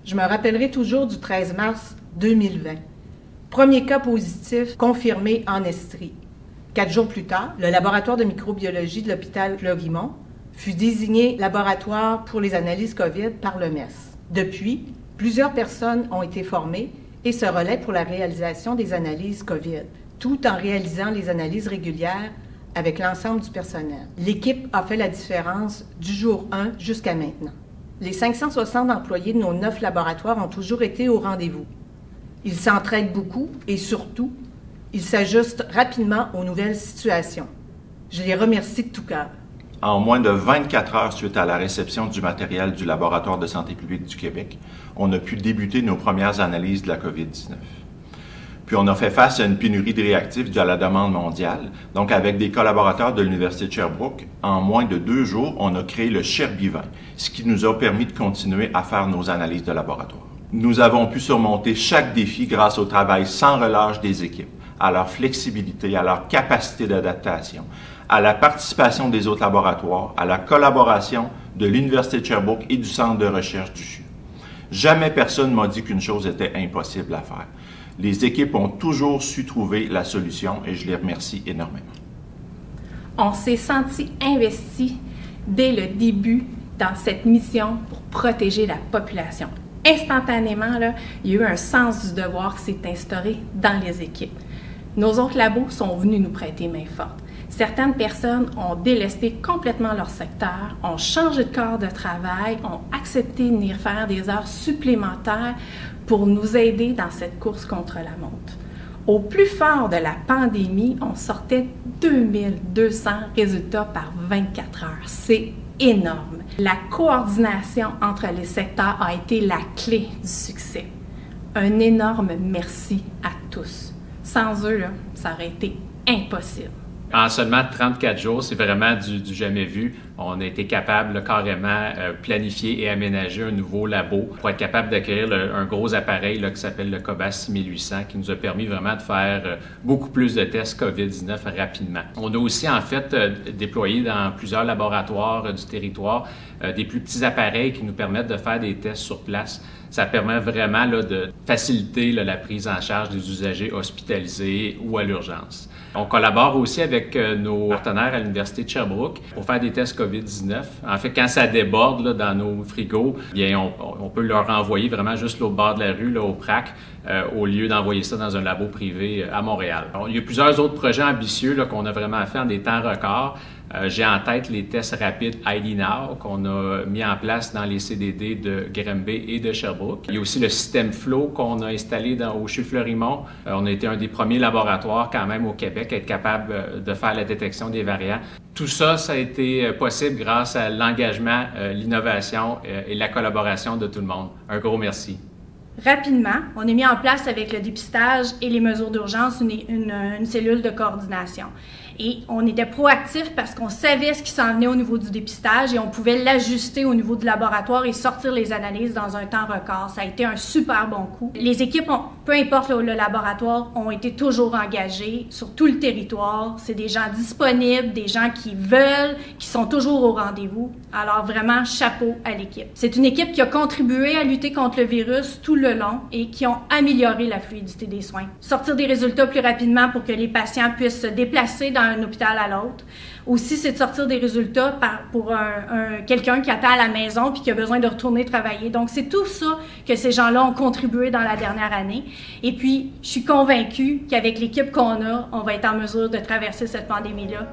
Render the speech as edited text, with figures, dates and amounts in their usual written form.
Je me rappellerai toujours du 13 mars 2020. Premier cas positif confirmé en Estrie. 4 jours plus tard, le laboratoire de microbiologie de l'hôpital Fleurimont fut désigné laboratoire pour les analyses COVID par le MES. Depuis, plusieurs personnes ont été formées et se relaient pour la réalisation des analyses COVID, tout en réalisant les analyses régulières avec l'ensemble du personnel. L'équipe a fait la différence du jour 1 jusqu'à maintenant. Les 560 employés de nos 9 laboratoires ont toujours été au rendez-vous. Ils s'entraident beaucoup et surtout, ils s'ajustent rapidement aux nouvelles situations. Je les remercie de tout cœur. En moins de 24 heures suite à la réception du matériel du Laboratoire de santé publique du Québec, on a pu débuter nos premières analyses de la COVID-19. Puis on a fait face à une pénurie de réactifs due à la demande mondiale. Donc avec des collaborateurs de l'Université de Sherbrooke, en moins de 2 jours, on a créé le Sherbivin, ce qui nous a permis de continuer à faire nos analyses de laboratoire. Nous avons pu surmonter chaque défi grâce au travail sans relâche des équipes, à leur flexibilité, à leur capacité d'adaptation, à la participation des autres laboratoires, à la collaboration de l'Université de Sherbrooke et du Centre de recherche du CHU. Jamais personne ne m'a dit qu'une chose était impossible à faire. Les équipes ont toujours su trouver la solution et je les remercie énormément. On s'est senti investi dès le début dans cette mission pour protéger la population. Instantanément, là, il y a eu un sens du devoir qui s'est instauré dans les équipes. Nos autres labos sont venus nous prêter main forte. Certaines personnes ont délesté complètement leur secteur, ont changé de corps de travail, ont accepté de venir faire des heures supplémentaires pour nous aider dans cette course contre la montre. Au plus fort de la pandémie, on sortait 2200 résultats par 24 heures. C'est énorme. La coordination entre les secteurs a été la clé du succès. Un énorme merci à tous. Sans eux, là, ça aurait été impossible. En seulement 34 jours, c'est vraiment du jamais vu. On a été capable de carrément planifier et aménager un nouveau labo pour être capable d'accueillir un gros appareil là, qui s'appelle le Cobas 6800 qui nous a permis vraiment de faire beaucoup plus de tests COVID-19 rapidement. On a aussi en fait déployé dans plusieurs laboratoires du territoire des plus petits appareils qui nous permettent de faire des tests sur place. Ça permet vraiment là, de faciliter là, la prise en charge des usagers hospitalisés ou à l'urgence. On collabore aussi avec nos partenaires à l'Université de Sherbrooke pour faire des tests COVID-19. En fait, quand ça déborde là, dans nos frigos, bien, on peut leur envoyer vraiment juste l'autre bord de la rue, là, au PRAC, au lieu d'envoyer ça dans un labo privé à Montréal. Alors, il y a plusieurs autres projets ambitieux là, qu'on a vraiment fait en des temps records. J'ai en tête les tests rapides ID Now qu'on a mis en place dans les CDD de Granby et de Sherbrooke. Il y a aussi le système Flow qu'on a installé au CHU Fleurimont. On a été un des premiers laboratoires quand même au Québec à être capable de faire la détection des variants. Tout ça, ça a été possible grâce à l'engagement, l'innovation et la collaboration de tout le monde. Un gros merci. Rapidement, on a mis en place avec le dépistage et les mesures d'urgence une cellule de coordination. Et on était proactif parce qu'on savait ce qui s'en venait au niveau du dépistage et on pouvait l'ajuster au niveau du laboratoire et sortir les analyses dans un temps record. Ça a été un super bon coup. Les équipes, peu importe le laboratoire, ont été toujours engagées sur tout le territoire. C'est des gens disponibles, des gens qui veulent, qui sont toujours au rendez-vous. Alors vraiment, chapeau à l'équipe. C'est une équipe qui a contribué à lutter contre le virus tout le long et qui ont amélioré la fluidité des soins. Sortir des résultats plus rapidement pour que les patients puissent se déplacer dans un hôpital à l'autre. Aussi, c'est de sortir des résultats pour quelqu'un qui attend à la maison puis qui a besoin de retourner travailler. Donc, c'est tout ça que ces gens-là ont contribué dans la dernière année. Et puis, je suis convaincue qu'avec l'équipe qu'on a, on va être en mesure de traverser cette pandémie-là.